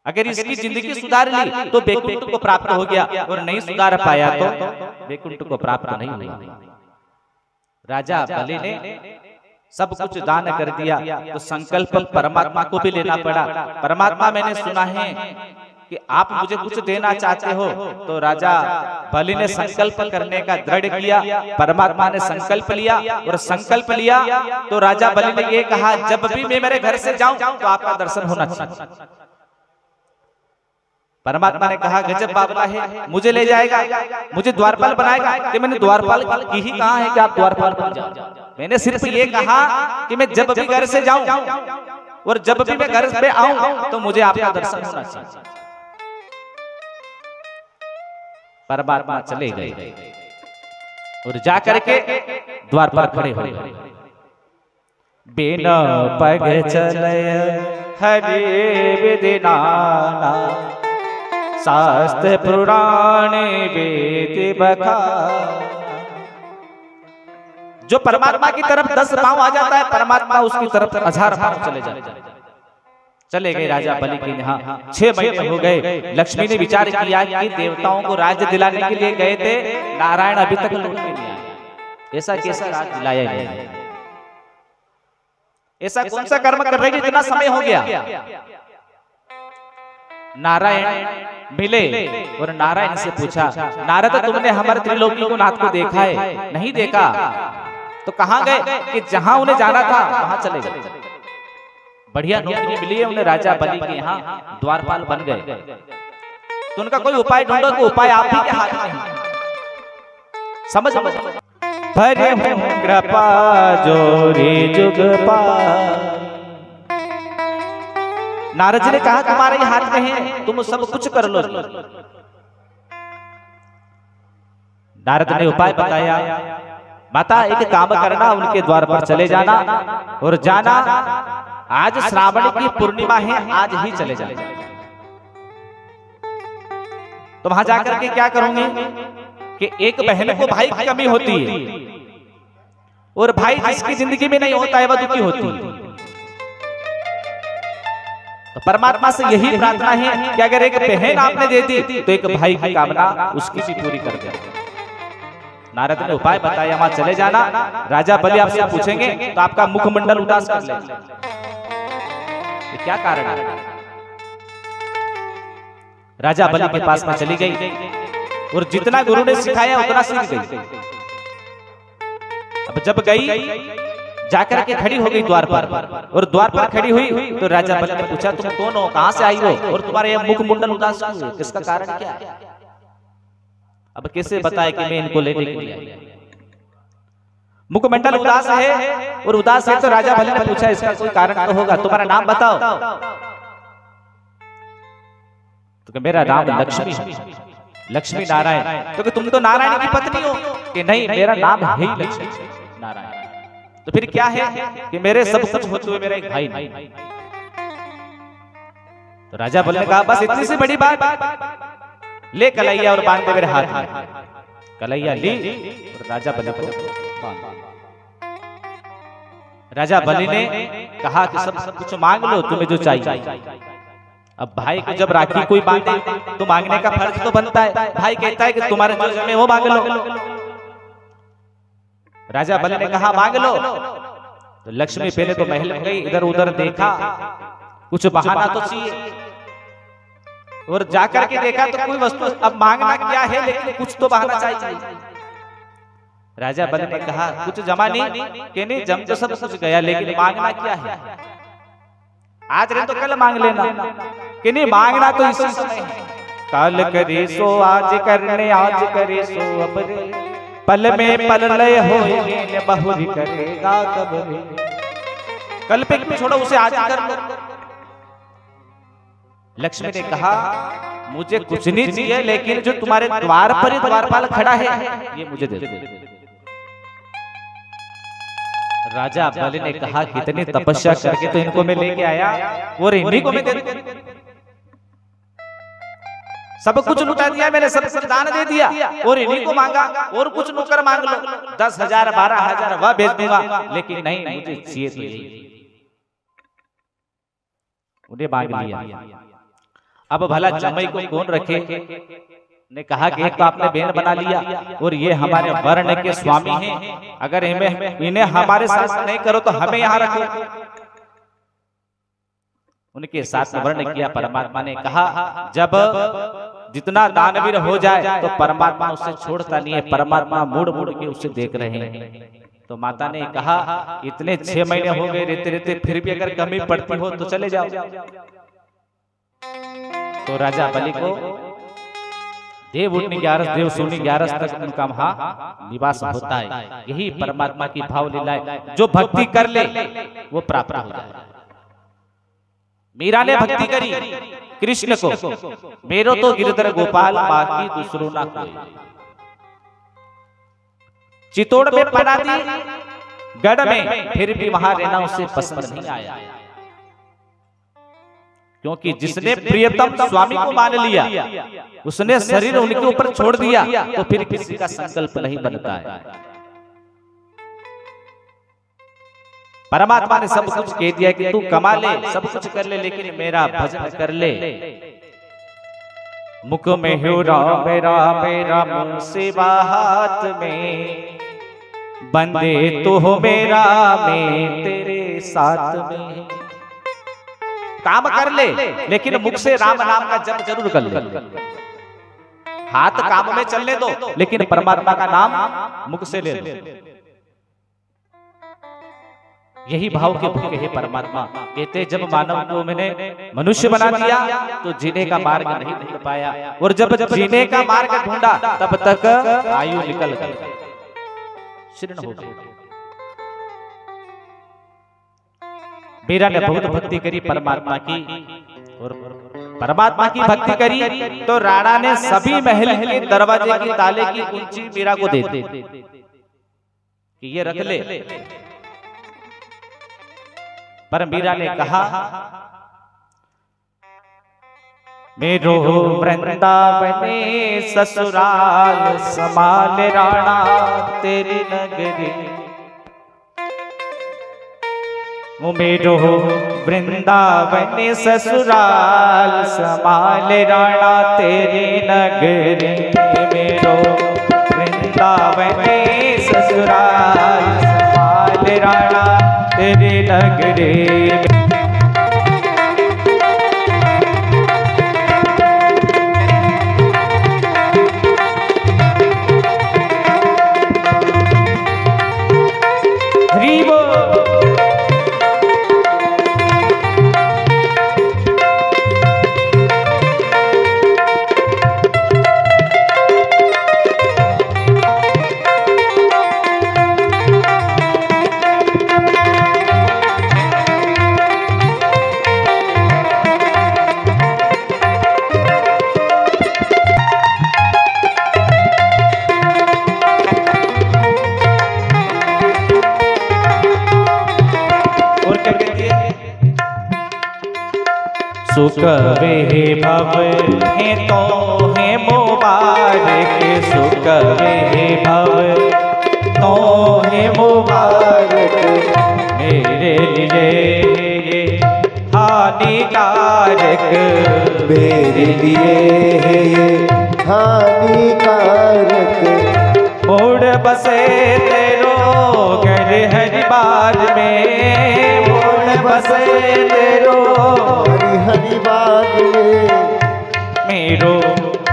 अगर इसकी जिंदगी सुधार ली तो वैकुंठ को प्राप्त हो गया, और नहीं सुधार पाया तो वैकुंठ को प्राप्त नहीं हुआ। राजा बलि ने सब कुछ दान कर दिया, तो संकल्प परमात्मा को भी लेना पड़ा। परमात्मा, मैंने सुना है कि आप मुझे कुछ देना चाहते हो। तो राजा बलि ने संकल्प करने का दृढ़ किया। परमात्मा ने संकल्प लिया, और संकल्प लिया तो राजा बलि ने ये कहा, जब भी मैं मेरे घर से जाऊं तो आपका दर्शन होना चाहिए। परमात्मा ने कहा, गजब बाबला है, मुझे ले जाएगा, मुझे द्वारपाल बनाएगा। कि मैंने द्वारपाल की ही कहा है कि आप द्वारपाल बन जाओ। मैंने सिर्फ ये कहा कि मैं जब भी घर से जाऊं और जब भी मैं घर पे आऊं तो मुझे आपका दर्शन होना चाहिए। परमात्मा चले गए और जाकर के द्वार पर खड़े हो गए। बिना पग चलय हरि विधि नाना, शास्त्र पुराण वेद बखा। जो परमात्मा की तरफ 10 पांव आ जाता है, परमात्मा उसकी तरफ 1000 पांव चले जाते हैं। चले गए राजा बलि के यहाँ। 6 महीने हो गए। लक्ष्मी ने विचार किया कि देवताओं को राज्य दिलाने के लिए गए थे, नारायण अभी तक लौट के नहीं आए। ऐसा कैसा राज्य दिलाया है? ऐसा कौन सा कर्म कर रहे हैं इतना समय हो गया? नारायण मिले और नारायण से पूछा, नारद तुमने हमारे त्रिलोकी को नाथ को देखा है? नहीं देखा। तो कहां गए? कि जहां उन्हें जाना था वहां चले गए। बढ़िया नौकरी मिली है उन्हें राजा बलि के यहाँ, द्वारपाल बन गए। तो उनका कोई उपाय ढूंढो, तो उपाय आप ही के हाथ में है। समझ भरे कृपा जोरी जुग पाई। नारद जी ने कहा, तुम्हारे ही हाथ में है, तुम सब कुछ कर लो। नारद ने उपाय बताया, माता एक काम करना, उनके द्वार पर चले जाना और जाना, आज श्रावण की पूर्णिमा है, आज ही चले जाना। तो वहां जाकर के क्या करूंगी कि एक बहन को भाई की कमी होती है, और भाई जिसकी जिंदगी में नहीं होता है वह दुखी होती है। तो परमात्मा से यही प्रार्थना है कि अगर एक बहन आपने दे दी तो एक भाई की कामना उसकी भी पूरी कर दे। नारद ने उपाय बताया, वहां चले जाना, राजा बलि आपसे पूछेंगे तो आपका मुखमंडल उदास कर ले। क्या कारण है? राजा बलि के पास में चली गई और जितना गुरु ने सिखाया उतना सीख गई। अब जब गई, जाकर के खड़ी हो गई द्वार पर, और द्वार पर खड़ी हुई तो राजा बलि ने पूछा, तुम कौन हो, कहां से आई हो, और तुम्हारे यह मुखमंडल उदास क्यों है? किसका कारण क्या है? अब कैसे बताए कि मैं इनको लेने के लिए आई? मुखमंडल उदास है, और उदास है तो राजा बलि ने पूछा, इसका कोई कारण तो होगा, तुम्हारा नाम बताओ। तो मेरा नाम लक्ष्मी, लक्ष्मी नारायण। तो तुम तो नारायण की पत्नी हो? कि नहीं, मेरा नाम है ही लक्ष्मी नारायण। तो फिर क्या है? कि मेरे सब कुछ होते हुए मेरा एक भाई नहीं। तो राजा बलि ने कहा, बस इतनी सी बड़ी बात, ले कलैया और बांध दे मेरे हाथ में। कलैया ली और राजा बलि को बांध। राजा बलि ने कहा कि सब कुछ मांग लो, तुम्हें जो चाहिए। अब भाई को जब राखी कोई बांधे तो मांगने का फर्ज तो बनता है। भाई कहता है कि तुम्हारे जो जमे वो मांग लो। राजा बलि ने कहा, मांग लो। तो लक्ष्मी पहले तो महल में गई, इधर उधर देखा, कुछ बहाना तो चाहिए, और जाकर के देखा तो कोई वस्तु, अब मांगना क्या है, लेकिन कुछ तो बहाना चाहिए। राजा बलि ने कहा, कुछ जमा नहीं? कि नहीं, जम तो सब कुछ गया, लेकिन मांगना क्या है? आज नहीं तो कल मांग लेना। कि नहीं, मांगना तो इसी समय है। कल करे सो आज करने, आज करे सो अब रे, पल में पल लय होएंगे, बहुरी करेगा कब रे। कल पे क्यों छोड़ो, उसे आज कर लो। लक्ष्मी ने कहा, मुझे कुछ नहीं चाहिए, लेकिन जो तुम्हारे द्वार पर ही द्वारपाल खड़ा है ये मुझे दे दो। राजा बलि ने कहा, कितनी तपस्या करके तो इनको मैं लेके आया, और इन्हीं को मैं दे दूं? सब कुछ लुटा दिया मैंने, सब कुछ दान दे दिया, और इन्हीं को मांगा, और कुछ नौकर मांग लो, 10,000 12,000 वह भेज दूंगा, लेकिन नहीं, मुझे चाहिए तो यही। उन्हें मांग लिया। अब भला जमाई को कौन रखे? ने कहा कि एक तो आपने बहन बना लिया और ये हमारे वर्ण के स्वामी हैं, अगर इन्हें हमारे साथ नहीं करो तो हमें यहाँ रखो। उनके साथ वर्ण किया। परमात्मा ने कहा जब जितना दानवीर हो जाए तो परमात्मा उससे छोड़ता नहीं है, परमात्मा मुड़ मुड़ के उसे देख रहे हैं। तो माता ने कहा इतने 6 महीने हो गए रहते रहते, फिर भी अगर कमी पड़ती हो तो चले जाओ। तो राजा बलि को देव उठनी 11 देव सोनी 11 तक उनका वहां निवास होता है। यही परमात्मा की भाव लीला है, जो भक्ति कर ले वो प्राप्त हो जाए। मीरा ने भक्ति करी कृष्ण को, मेरो तो गिरधर गोपाल बाकी दूसरों ना कोई। चितौड़ में पना दी गढ़ में, फिर भी वहां रहना उसे पसंद नहीं आया, क्योंकि जिसने प्रियतम स्वामी को मान लिया उसने शरीर उनके ऊपर छोड़ दिया, तो फिर किसी का संकल्प नहीं बनता है। परमात्मा ने सब कुछ कह दिया कि तू कमा ले, सब कुछ कर ले, लेकिन मेरा भजन कर ले। मुख में हो राम राम राम सेवा हाथ में, बंदे तो हो मेरा मैं तेरे साथ में। काम कर ले लेकिन मुख से राम नाम का जप जरूर कर ले। हाथ काम में चलने दो लेकिन परमात्मा का नाम मुख से ले लो। यही भाव के भूखे है परमात्मा। कहते जब मानव को मैंने मनुष्य बना दिया तो जीने का मार्ग नहीं ढूंढ पाया, और जब जीने का मार्ग ढूंढा तब तक आयु निकल गई, शीर्ण हो गई। मीरा ने बहुत भक्ति करी परमात्मा की, और परमात्मा की भक्ति करी तो राणा ने सभी महल के दरवाजे की ताले की कुंजी मीरा को दे दी कि ये रख ले। पर मीरा ने कहा मेरो वृंदावने ससुराल समाल राणा तेरी नगरी। मेरो वृंदावने ससुराल समाल राणा तेरी नगरी। मेरो वृंदावने ससुराल समाल राणा तेरी नगरी। सुख वे भव है तो है मुबारक, सुख वे भव तो है मुबारक। मेरे लिए हानिकारक, मेरे लिए है ये हानिकारक। मोड़ बसे तेरो घर हरिबार में, मोड़ बसे तेरो हरिबार में। मेरो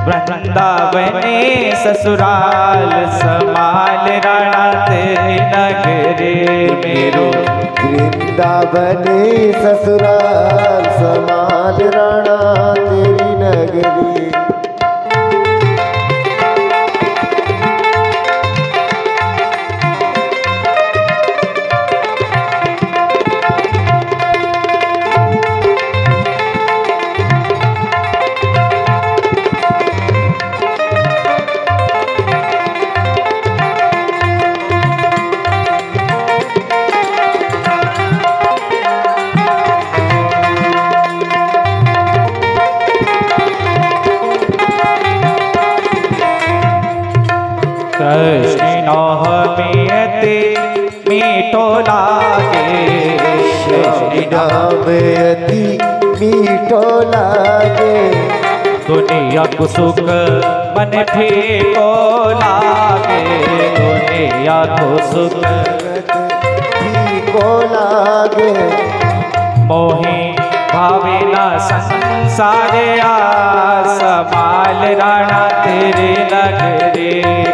वृंदावने ससुराल समाल राणा तेरी नगरी। मेरो वृंदावने ससुराल समाल राणा तेरी नगरी। मीठो लागे, कृष्ण नाम अति मीठो लागे। दुनिया को सुख मन फीको लागे, दुनिया को सुख फीको लागे। मोहि भावे ना संसार आ, समाल राणा तेरे नगरी।